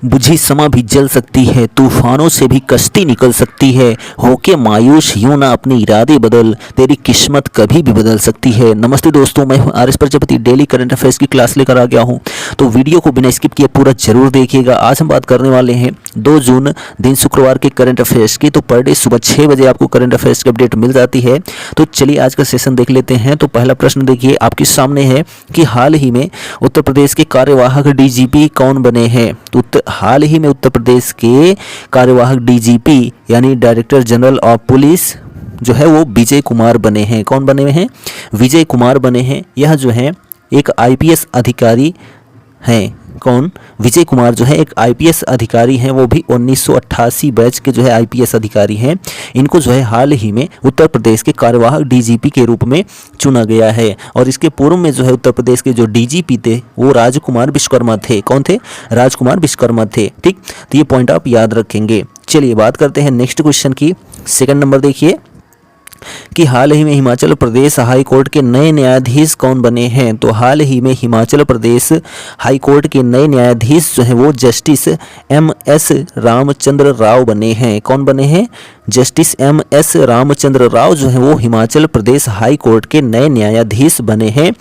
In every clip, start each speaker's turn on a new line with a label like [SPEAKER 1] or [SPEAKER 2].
[SPEAKER 1] बुझी समा भी जल सकती है, तूफानों से भी कश्ती निकल सकती है। होके मायूस यूं ना अपने इरादे बदल, तेरी किस्मत कभी भी बदल सकती है। नमस्ते दोस्तों, मैं हूं RS. Prajapati, daily current affairs की क्लास लेकर आ गया हूं। तो वीडियो को बिना स्किप किए पूरा जरूर देखिएगा। आज हम बात करने वाले हैं 2 जून दिन शुक्रवार के करंट अफेयर्स की। तो पर डे सुबह 6 बजे आपको करंट अफेयर्स की अपडेट मिल जाती है। तो चलिए आज का सेशन देख लेते हैं। तो पहला प्रश्न देखिए आपके सामने है कि हाल ही में उत्तर प्रदेश के कार्यवाहक डीजीपी कौन बने हैं। तो हाल ही में उत्तर प्रदेश के कार्यवाहक डीजीपी यानी डायरेक्टर जनरल ऑफ पुलिस जो है वो विजय कुमार बने हैं। कौन बने हुए हैं? विजय कुमार बने हैं। यह जो है एक आईपीएस अधिकारी हैं। कौन? विजय कुमार जो है एक आईपीएस अधिकारी हैं, वो भी 1988 बैच के जो है आईपीएस अधिकारी हैं। इनको जो है हाल ही में उत्तर प्रदेश के कार्यवाहक डीजीपी के रूप में चुना गया है। और इसके पूर्व में जो है उत्तर प्रदेश के जो डीजीपी थे वो राजकुमार विश्वकर्मा थे। कौन थे? राजकुमार विश्वकर्मा थे। ठीक, तो ये पॉइंट आप याद रखेंगे। चलिए बात करते हैं नेक्स्ट क्वेश्चन की। सेकंड नंबर देखिए कि हाल ही में हिमाचल प्रदेश हाई कोर्ट के नए न्यायाधीश कौन बने हैं। तो हाल ही में हिमाचल प्रदेश हाई कोर्ट के नए न्यायाधीश जो हैं वो जस्टिस एम.एस. रामचंद्र राव बने हैं। कौन बने हैं? Justice MS. रामचंद्र राव जो हैं वो हिमाचल प्रदेश हाई कोर्ट के नए न्यायाधीश बने हैं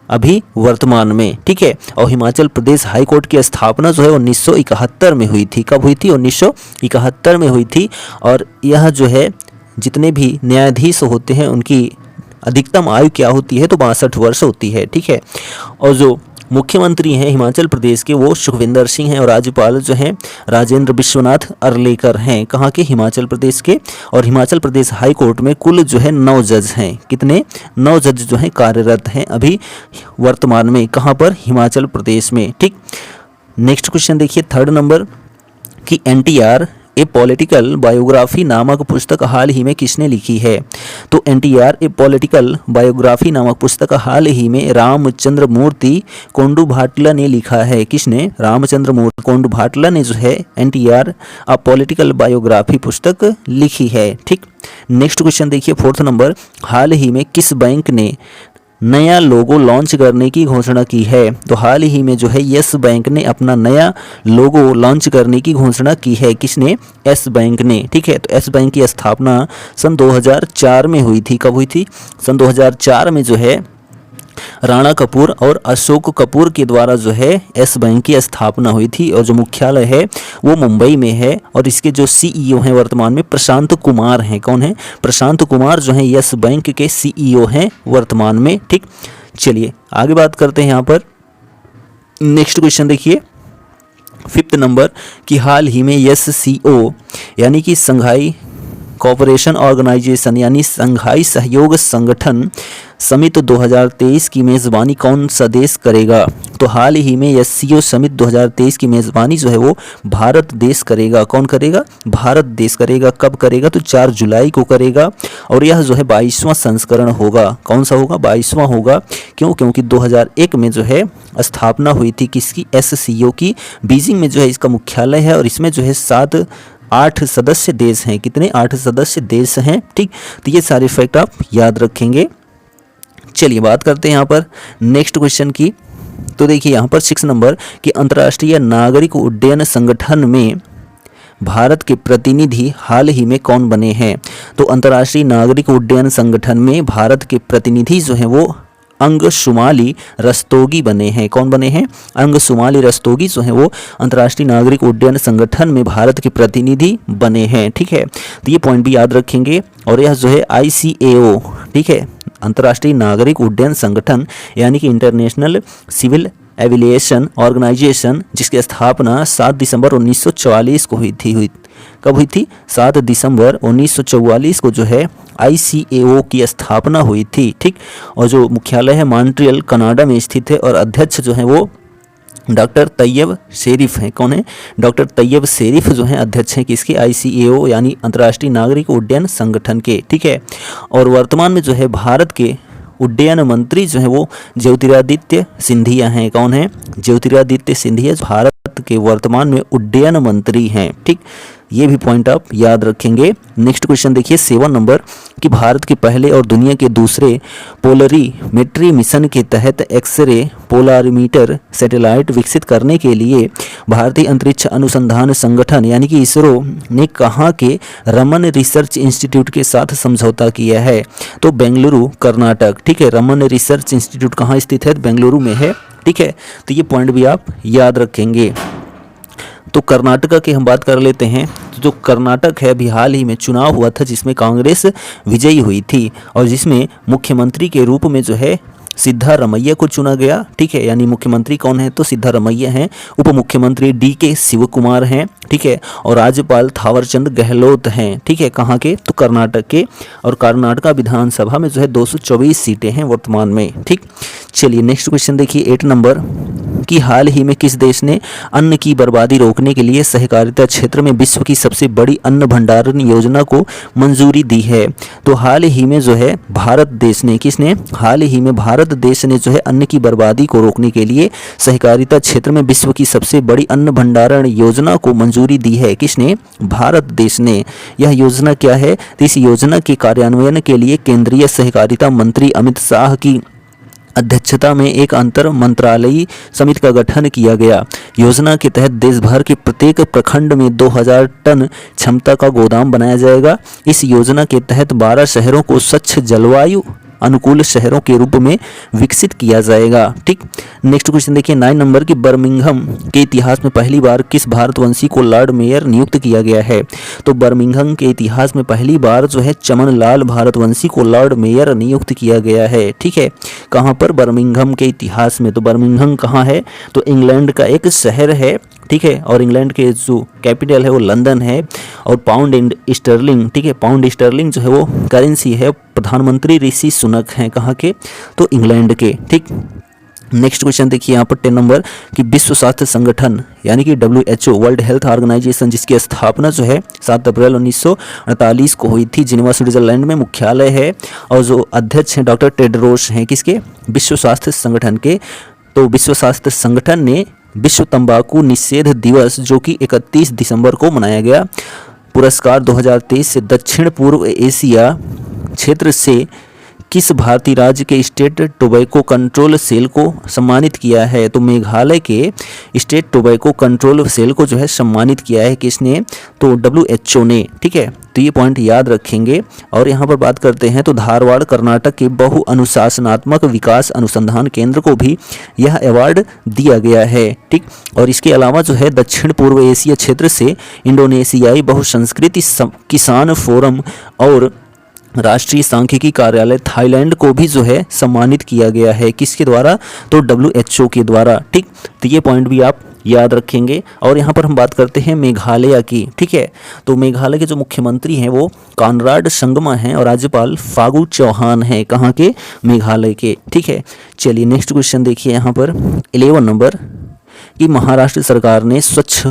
[SPEAKER 1] अभी वर्तमान में। ठीक है, और हिमाचल प्रदेश हाई कोर्ट की स्थापना जो है 1971 में हुई थी। कब हुई थी? 1971 में हुई थी। और यह जो है जितने भी न्यायाधीश होते हैं उनकी अधिकतम आयु क्या होती है? तो 62 वर्ष होती है। ठीक है, और जो मुख्यमंत्री हैं हिमाचल प्रदेश के वो सुखविंदर सिंह हैं और राज्यपाल जो हैं राजेंद्र विश्वनाथ अर्लेकर हैं। कहाँ के? हिमाचल प्रदेश के। और हिमाचल प्रदेश हाई कोर्ट में कुल जो है 9 जज हैं। कितने? 9 जज जो हैं कार्यरत हैं अभी वर्तमान में। कहाँ पर? हिमाचल प्रदेश में। ठीक, नेक्स्ट क्वेश्चन देखिए थर्ड नंबर कि एनटीआर ए पॉलिटिकल बायोग्राफी नामक पुस्तक हाल ही में किसने लिखी है। तो एनटीआर ए पॉलिटिकल बायोग्राफी नामक पुस्तक हाल ही में रामचंद्र मूर्ति कोंडुभाटला ने लिखा है। किसने? रामचंद्र मूर्ति कोंडुभाटला ने जो है एनटीआर अ पॉलिटिकल बायोग्राफी पुस्तक लिखी है। ठीक, नेक्स्ट क्वेश्चन देखिए फोर्थ नंबर, हाल ही में किस बैंक ने नया लोगो लॉन्च करने की घोषणा की है। तो हाल ही में जो है यस बैंक ने अपना नया लोगो लॉन्च करने की घोषणा की है। किसने? यस बैंक ने। ठीक है, तो यस बैंक की स्थापना सन 2004 में हुई थी। कब हुई थी? सन 2004 में जो है राणा कपूर और अशोक कपूर के द्वारा जो है यस बैंक की स्थापना हुई थी। और जो मुख्यालय है वो मुंबई में है। और इसके जो सीईओ हैं वर्तमान में प्रशांत कुमार हैं। कौन है? प्रशांत कुमार जो है यस बैंक के सीईओ हैं वर्तमान में। ठीक, चलिए आगे बात करते हैं यहाँ पर। नेक्स्ट क्वेश्चन देखिए फिफ्थ नंबर कि हाल ही में एससीओ यानी कि संघाई कोऑपरेशन ऑर्गेनाइजेशन यानी संघाई सहयोग संगठन समिट 2023 की मेज़बानी कौन सा देश करेगा। तो हाल ही में एससीओ समिट 2023 की मेज़बानी जो है वो भारत देश करेगा। कौन करेगा? भारत देश करेगा। कब करेगा? तो 4 जुलाई को करेगा। और यह जो है 22वां संस्करण होगा। कौन सा होगा? 22वां होगा। क्यों? क्योंकि 2001 में जो है स्थापना हुई थी किसकी? एससीओ की। बीजिंग में जो है इसका मुख्यालय है। और इसमें जो है 8 सदस्य देश हैं। कितने? 8 सदस्य देश हैं। ठीक, तो ये सारे फैक्ट आप याद रखेंगे। चलिए बात करते हैं यहाँ पर नेक्स्ट क्वेश्चन की। तो देखिए यहाँ पर 6 नंबर कि अंतर्राष्ट्रीय नागरिक उड्डयन संगठन में भारत के प्रतिनिधि हाल ही में कौन बने हैं। तो अंतर्राष्ट्रीय नागरिक उड्डयन संगठन में भारत के प्रतिनिधि जो हैं वो अंगुशमाली रस्तोगी बने हैं। कौन बने हैं? अंगुशमाली रस्तोगी जो हैं वो अंतर्राष्ट्रीय नागरिक उड्डयन संगठन में भारत के प्रतिनिधि बने हैं। ठीक है, तो ये पॉइंट भी याद रखेंगे। और यह जो है ICAO, ठीक है, अंतर्राष्ट्रीय नागरिक उड्डयन संगठन यानी कि इंटरनेशनल सिविल एविएशन ऑर्गेनाइजेशन, जिसकी स्थापना 7 दिसंबर 1944 को हुई थी। कब हुई थी? 7 दिसंबर 1944 को जो है ICAO की स्थापना हुई थी। ठीक, और जो मुख्यालय है मॉन्ट्रियल कनाडा में स्थित है। और अध्यक्ष जो है वो डॉक्टर तैयब शेरिफ हैं। कौन है? डॉक्टर तैयब शेरिफ जो हैं अध्यक्ष हैं किसके? ICAO यानी अंतर्राष्ट्रीय नागरिक उड्डयन संगठन के। ठीक है, और वर्तमान में जो है भारत के उड्डयन मंत्री जो है वो ज्योतिरादित्य सिंधिया हैं। कौन है? ज्योतिरादित्य सिंधिया भारत के वर्तमान में उड्डयन मंत्री हैं। ठीक, ये भी पॉइंट आप याद रखेंगे। नेक्स्ट क्वेश्चन देखिए 7 नंबर कि भारत के पहले और दुनिया के दूसरे पोलरीमेट्री मिशन के तहत एक्सरे पोलारीमीटर सैटेलाइट विकसित करने के लिए भारतीय अंतरिक्ष अनुसंधान संगठन यानी कि इसरो ने कहाँ के रमन रिसर्च इंस्टीट्यूट के साथ समझौता किया है? तो बेंगलुरु कर्नाटक। ठीक है, रमन रिसर्च इंस्टीट्यूट कहाँ स्थित है? बेंगलुरु में है। ठीक है, तो ये पॉइंट भी आप याद रखेंगे। तो कर्नाटक की हम बात कर लेते हैं। तो जो कर्नाटक है अभी हाल ही में चुनाव हुआ था जिसमें कांग्रेस विजयी हुई थी और जिसमें मुख्यमंत्री के रूप में जो है सिद्धारमैया को चुना गया। ठीक है, यानी मुख्यमंत्री कौन है? तो सिद्धारमैया हैं। उप मुख्यमंत्री DK शिवकुमार हैं। ठीक है, और राज्यपाल थावरचंद गहलोत हैं। ठीक है, कहाँ के? तो कर्नाटक के। और कर्नाटक विधानसभा में जो है 224 सीटें हैं वर्तमान में। ठीक, चलिए नेक्स्ट क्वेश्चन देखिए 8 नंबर कि हाल ही में किस देश ने अन्न की बर्बादी रोकने के लिए सहकारिता क्षेत्र में विश्व की सबसे बड़ी अन्न भंडारण योजना को मंजूरी दी है? तो हाल ही में जो है भारत देश ने, किसने? हाल ही में भारत देश ने जो है अन्न की बर्बादी को रोकने के लिए सहकारिता क्षेत्र में विश्व की सबसे बड़ी अन्न भंडारण योजना को मंजूरी दी है। किसने? भारत देश ने। यह योजना क्या है? तो इस योजना के कार्यान्वयन के लिए केंद्रीय सहकारिता मंत्री अमित शाह की अध्यक्षता में एक अंतर मंत्रालयी समिति का गठन किया गया। योजना के तहत देश भर के प्रत्येक प्रखंड में 2000 टन क्षमता का गोदाम बनाया जाएगा। इस योजना के तहत 12 शहरों को स्वच्छ जलवायु अनुकूल शहरों के रूप में विकसित किया जाएगा। ठीक, नेक्स्ट क्वेश्चन देखिए 9 नंबर की बर्मिंघम के इतिहास में पहली बार किस भारतवंशी को लॉर्ड मेयर नियुक्त किया गया है? तो बर्मिंघम के इतिहास में पहली बार जो है चमन लाल भारतवंशी को लॉर्ड मेयर नियुक्त किया गया है। ठीक है, कहाँ पर? बर्मिंघम के इतिहास में। तो बर्मिंघम कहाँ है? तो इंग्लैंड का एक शहर है। ठीक है, और इंग्लैंड के जो कैपिटल है वो लंदन है। और पाउंड एंड स्टर्लिंग, ठीक है, पाउंड स्टर्लिंग जो है वो करेंसी है। प्रधानमंत्री ऋषि सुनक हैं कहाँ के? तो इंग्लैंड के। ठीक, नेक्स्ट क्वेश्चन देखिए यहाँ पर 10 नंबर कि विश्व स्वास्थ्य संगठन यानी कि WHO वर्ल्ड हेल्थ ऑर्गेनाइजेशन जिसकी स्थापना जो है 7 अप्रैल 1948 को हुई थी, जिनेवा स्विट्जरलैंड में मुख्यालय है। और जो अध्यक्ष हैं डॉक्टर टेड्रोस हैं, किसके? विश्व स्वास्थ्य संगठन के। तो विश्व स्वास्थ्य संगठन ने विश्व तंबाकू निषेध दिवस जो कि 31 दिसंबर को मनाया गया, पुरस्कार 2023 से दक्षिण पूर्व एशिया क्षेत्र से किस भारतीय राज्य के स्टेट टोबैको कंट्रोल सेल को सम्मानित किया है? तो मेघालय के स्टेट टोबैको कंट्रोल सेल को जो है सम्मानित किया है। किसने? तो WHO ने। ठीक है, तो ये पॉइंट याद रखेंगे। और यहाँ पर बात करते हैं तो धारवाड़ कर्नाटक के बहु अनुशासनात्मक विकास अनुसंधान केंद्र को भी यह अवार्ड दिया गया है। ठीक, और इसके अलावा जो है दक्षिण पूर्व एशिया क्षेत्र से इंडोनेशियाई बहुसंस्कृति किसान फोरम और राष्ट्रीय सांख्यिकी कार्यालय थाईलैंड को भी जो है सम्मानित किया गया है। किसके द्वारा? तो WHO के द्वारा। ठीक, तो ये पॉइंट भी आप याद रखेंगे। और यहाँ पर हम बात करते हैं मेघालय की। ठीक है, तो मेघालय के जो मुख्यमंत्री हैं वो कॉनराड संगमा हैं और राज्यपाल फागू चौहान हैं। कहाँ के? मेघालय के। ठीक है, चलिए नेक्स्ट क्वेश्चन देखिए यहाँ पर 11 नंबर कि महाराष्ट्र सरकार ने स्वच्छ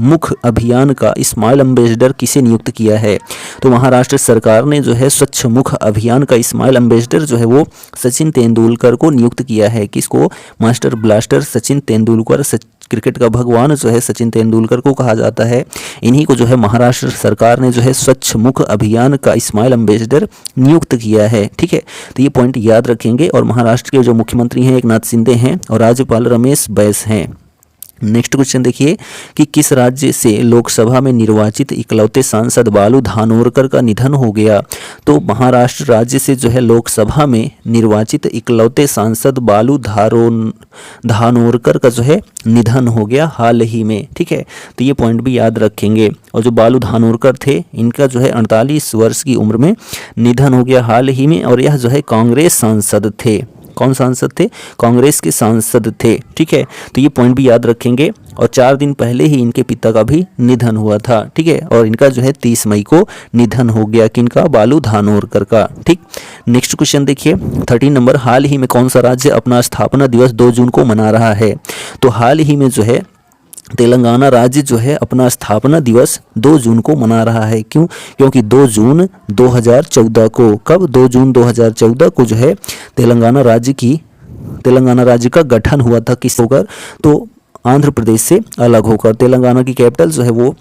[SPEAKER 1] मुख अभियान का स्माइल एम्बेसडर किसे नियुक्त किया है? तो महाराष्ट्र सरकार ने जो है स्वच्छ मुख अभियान का स्माइल एम्बेसडर जो है वो सचिन तेंदुलकर को नियुक्त किया है। किसको? Master blaster Sachin Tendulkar. Cricket का भगवान जो है सचिन तेंदुलकर को कहा जाता है। इन्हीं को जो है महाराष्ट्र सरकार ने जो है स्वच्छ मुख अभियान का स्माइल एम्बेसडर नियुक्त किया है। ठीक है, तो ये पॉइंट याद रखेंगे। और महाराष्ट्र के जो मुख्यमंत्री हैं एकनाथ शिंदे हैं और राज्यपाल रमेश बैस हैं। नेक्स्ट क्वेश्चन देखिए कि किस राज्य से लोकसभा में निर्वाचित इकलौते सांसद बालू धानोरकर का निधन हो गया? तो महाराष्ट्र राज्य से जो है लोकसभा में निर्वाचित इकलौते सांसद बालू धानोरकर का जो है निधन हो गया हाल ही में। ठीक है, तो ये पॉइंट भी याद रखेंगे। और जो बालू धानोरकर थे इनका जो है 48 वर्ष की उम्र में निधन हो गया हाल ही में। और यह जो है कांग्रेस सांसद थे। कौन सांसद थे? कांग्रेस के सांसद थे। ठीक है, तो ये पॉइंट भी याद रखेंगे। और 4 दिन पहले ही इनके पिता का भी निधन हुआ था। ठीक है, और इनका जो है 30 मई को निधन हो गया। किनका? बालू धानोरकर का। ठीक, नेक्स्ट क्वेश्चन देखिए 13 नंबर हाल ही में कौन सा राज्य अपना स्थापना दिवस 2 जून को मना रहा है? तो हाल ही में जो है तेलंगाना राज्य जो है अपना स्थापना दिवस 2 जून को मना रहा है। क्यों? क्योंकि 2 जून 2014 को, कब? 2 जून 2014 को जो है तेलंगाना राज्य का गठन हुआ था। किस होकर? तो आंध्र प्रदेश से अलग होकर। तेलंगाना की कैपिटल जो है वो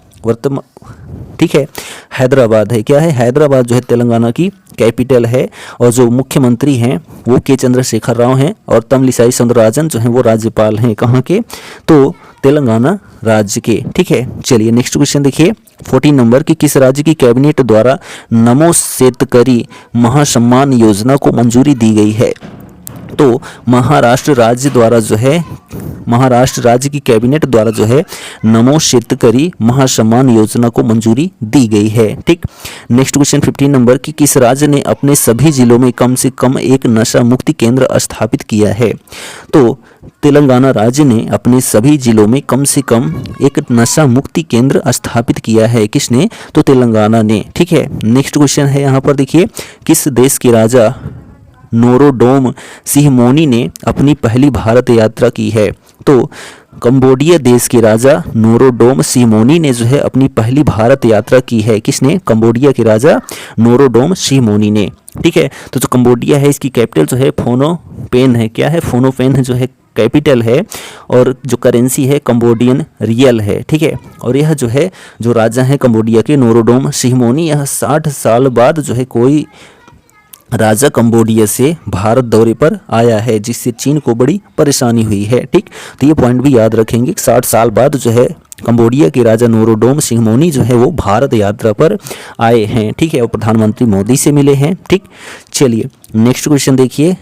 [SPEAKER 1] ठीक है, हैदराबाद है। क्या है? हैदराबाद जो है तेलंगाना की कैपिटल है और जो मुख्यमंत्री हैं वो के चंद्रशेखर राव हैं और तमिलिसाई सौंदरराजन जो हैं वो राज्यपाल हैं। कहाँ के? तो तेलंगाना राज्य के। ठीक है, चलिए नेक्स्ट क्वेश्चन देखिए 14 नंबर की किस राज्य की कैबिनेट द्वारा नमो सेतकरी महासम्मान योजना को मंजूरी दी गई है? तो महाराष्ट्र राज्य द्वारा जो है, महाराष्ट्र राज्य की कैबिनेट द्वारा जो है नमो शेतकरी महासम्मान योजना को मंजूरी दी गई है। ठीक, नेक्स्ट क्वेश्चन 15 नंबर की किस राज्य ने अपने सभी जिलों में कम से कम एक नशा मुक्ति केंद्र स्थापित किया है? तो तेलंगाना राज्य ने अपने सभी जिलों में कम से कम एक नशा मुक्ति केंद्र स्थापित किया है। किसने? तो तेलंगाना ने। ठीक है, नेक्स्ट क्वेश्चन है यहाँ पर देखिए, किस देश के राजा नोरोडोम सिहमोनी ने अपनी पहली भारत यात्रा की है? तो कंबोडिया देश के राजा नोरोडोम सिहमोनी ने जो है अपनी पहली भारत यात्रा की है। किसने? कंबोडिया के राजा नोरोडोम सिहमोनी ने। ठीक है, तो जो कंबोडिया है इसकी कैपिटल जो है फोनोपेन है। क्या है? फोनोपेन है जो है कैपिटल है और जो करेंसी है कंबोडियन रियल है। ठीक है, और यह जो है जो राजा है कंबोडिया के नोरोडोम सिहमोनी, यह 60 साल बाद जो है कोई राजा कंबोडिया से भारत दौरे पर आया है, जिससे चीन को बड़ी परेशानी हुई है। ठीक, तो ये पॉइंट भी याद रखेंगे। 60 साल बाद जो है कंबोडिया के राजा नोरोडोम सिहमोनी जो है वो भारत यात्रा पर आए हैं। ठीक है, और प्रधानमंत्री मोदी से मिले हैं। ठीक, चलिए नेक्स्ट क्वेश्चन देखिए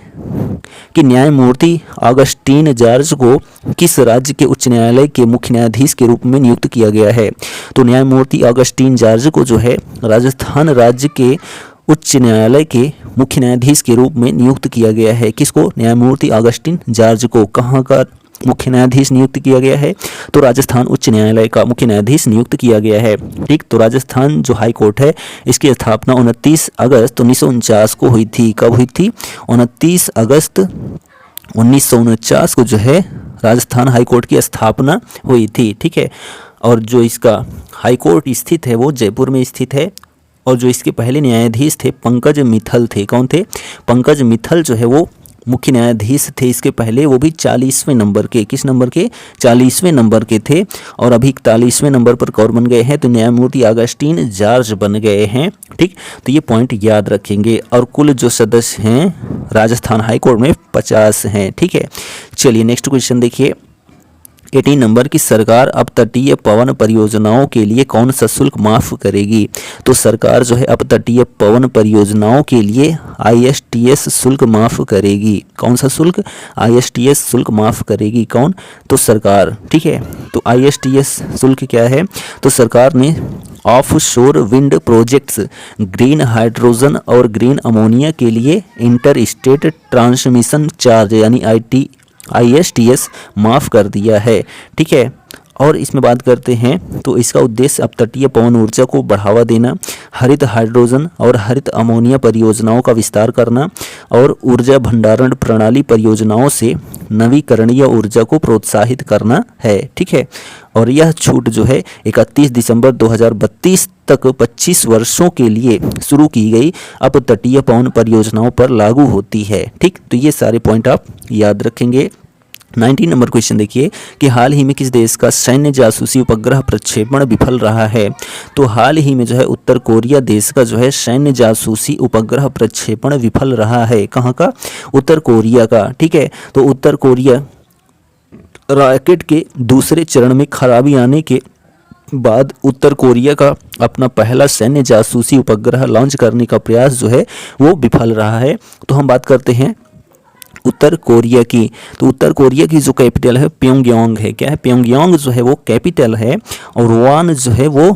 [SPEAKER 1] कि न्यायमूर्ति ऑगस्टीन जॉर्ज को किस राज्य के उच्च न्यायालय के मुख्य न्यायाधीश के रूप में नियुक्त किया गया है? तो न्यायमूर्ति ऑगस्टीन जॉर्ज को जो है राजस्थान राज्य के उच्च न्यायालय के मुख्य न्यायाधीश के रूप में नियुक्त किया गया है। किसको? न्यायमूर्ति ऑगस्टीन जॉर्ज को। कहाँ का मुख्य न्यायाधीश नियुक्त किया गया है? तो राजस्थान उच्च न्यायालय का मुख्य न्यायाधीश नियुक्त किया गया है। ठीक, तो राजस्थान जो हाई कोर्ट है इसकी स्थापना 29 अगस्त 1949 को हुई थी। कब हुई थी? 29 अगस्त 1949 को जो है राजस्थान हाई कोर्ट की स्थापना हुई थी। ठीक है, और जो इसका हाई कोर्ट स्थित है वो जयपुर में स्थित है और जो इसके पहले न्यायाधीश थे पंकज मित्तल थे। कौन थे? पंकज मित्तल जो है वो मुख्य न्यायाधीश थे इसके पहले, वो भी 40वें नंबर के। किस नंबर के? 40वें नंबर के थे। और अभी 41वें नंबर पर कौन बन गए हैं? तो न्यायमूर्ति ऑगस्टीन जॉर्ज बन गए हैं। ठीक, तो ये पॉइंट याद रखेंगे। और कुल जो सदस्य हैं राजस्थान हाई कोर्ट में 50 हैं। ठीक है, चलिए नेक्स्ट क्वेश्चन देखिए 18 नंबर की सरकार अब तटीय पवन परियोजनाओं के लिए कौन सा शुल्क माफ करेगी? तो सरकार जो है अब तटीय पवन परियोजनाओं के लिए ISTS शुल्क माफ करेगी। कौन सा शुल्क? ISTS शुल्क माफ करेगी। कौन? तो सरकार। ठीक है, तो ISTS शुल्क क्या है? तो सरकार ने ऑफ शोर विंड प्रोजेक्ट्स, ग्रीन हाइड्रोजन और ग्रीन अमोनिया के लिए इंटर स्टेट ट्रांसमिशन चार्ज यानी ISTS माफ़ कर दिया है। ठीक है, और इसमें बात करते हैं तो इसका उद्देश्य अब तटीय पवन ऊर्जा को बढ़ावा देना, हरित हाइड्रोजन और हरित अमोनिया परियोजनाओं का विस्तार करना और ऊर्जा भंडारण प्रणाली परियोजनाओं से नवीकरणीय ऊर्जा को प्रोत्साहित करना है। ठीक है, और यह छूट जो है 31 दिसंबर 2032 तक 25 वर्षों के लिए शुरू की गई अब तटीय पवन परियोजनाओं पर लागू होती है। ठीक, तो ये सारे पॉइंट आप याद रखेंगे। 19 नंबर क्वेश्चन देखिए कि हाल ही में किस देश का सैन्य जासूसी उपग्रह प्रक्षेपण विफल रहा है? तो हाल ही में जो है उत्तर कोरिया देश का जो है सैन्य जासूसी उपग्रह प्रक्षेपण विफल रहा है। कहाँ का? उत्तर कोरिया का। ठीक है, तो उत्तर कोरिया रॉकेट के दूसरे चरण में खराबी आने के बाद उत्तर कोरिया का अपना पहला सैन्य जासूसी उपग्रह लॉन्च करने का प्रयास जो है वो विफल रहा है। तो हम बात करते हैं उत्तर कोरिया की। तो उत्तर कोरिया की जो कैपिटल है प्योंगयांग है। क्या है? प्योंगयांग जो है वो कैपिटल है और वान जो है वो,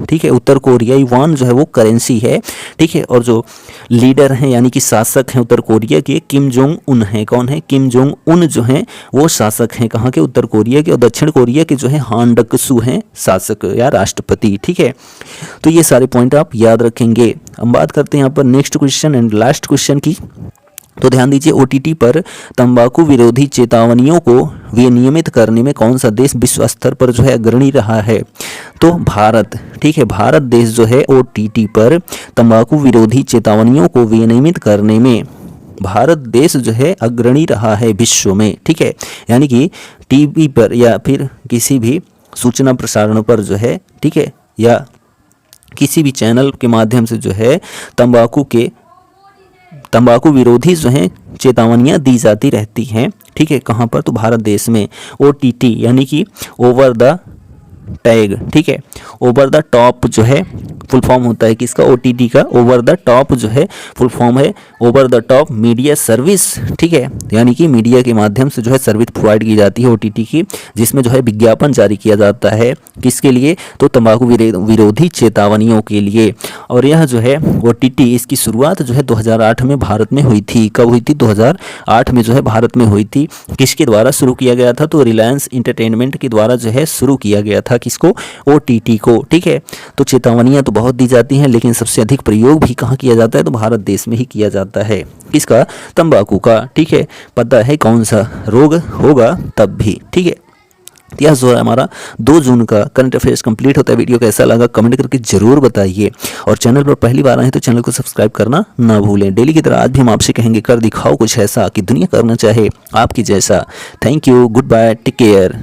[SPEAKER 1] ठीक है, उत्तर कोरियाई वान जो है वो करेंसी है। ठीक है, और जो लीडर हैं यानी कि शासक हैं उत्तर कोरिया के किम जोंग उन हैं। कौन है? किम जोंग उन जो हैं वो शासक हैं। कहाँ के? उत्तर कोरिया के। और दक्षिण कोरिया के जो है हान डक सू हैं शासक या राष्ट्रपति। ठीक है, तो ये सारे पॉइंट आप याद रखेंगे। हम बात करते हैं यहाँ पर next question and last question की। तो ध्यान दीजिए OTT पर तंबाकू विरोधी चेतावनियों को विनियमित करने में कौन सा देश विश्व स्तर पर जो है अग्रणी रहा है? तो भारत। ठीक है, भारत देश जो है OTT पर तंबाकू विरोधी चेतावनियों को विनियमित करने में भारत देश जो है अग्रणी रहा है विश्व में। ठीक है, यानी कि टीवी पर या फिर किसी भी सूचना प्रसारण पर जो है, ठीक है, या किसी भी चैनल के माध्यम से जो है तंबाकू विरोधी जो हैं चेतावनियां दी जाती रहती हैं, ठीक है। कहाँ पर? तो भारत देश में OTT यानी कि ओवर द टैग, ठीक है, ओवर द टॉप जो है फुल फॉर्म होता है किसका? OTT का। ओवर द टॉप जो है फुल फॉर्म है over the top media service, ठीक है, यानी कि मीडिया के माध्यम से जो है सर्विस प्रोवाइड की जाती है OTT की, जिसमें जो है विज्ञापन जारी किया जाता है किसके लिए? तो तंबाकू विरोधी चेतावनियों के लिए। और यह जो है OTT इसकी शुरुआत जो है 2008 में भारत में हुई थी। कब हुई थी? 2008 में जो है भारत में हुई थी। किसके द्वारा शुरू किया गया था? तो रिलायंस इंटरटेनमेंट के द्वारा जो है शुरू किया गया था। किसको? OTT को, ठीक है। तो चेतावनियां तो बहुत दी जाती हैं, लेकिन सबसे अधिक प्रयोग भी कहाँ किया जाता है? तो भारत देश में ही किया जाता है। किसका? तंबाकू का, ठीक है। पता है कौन सा रोग होगा तब भी, ठीक है। यह जो है हमारा 2 जून का करंट अफेयर्स कंप्लीट होता है। वीडियो कैसा लगा कमेंट करके जरूर बताइए, और चैनल पर पहली बार आए हैं तो चैनल को सब्सक्राइब करना ना भूलें। डेली की तरह आज भी हम आपसे कहेंगे कर दिखाओ कुछ ऐसा कि दुनिया करना चाहे आपकी जैसा। Thank you, goodbye, take care.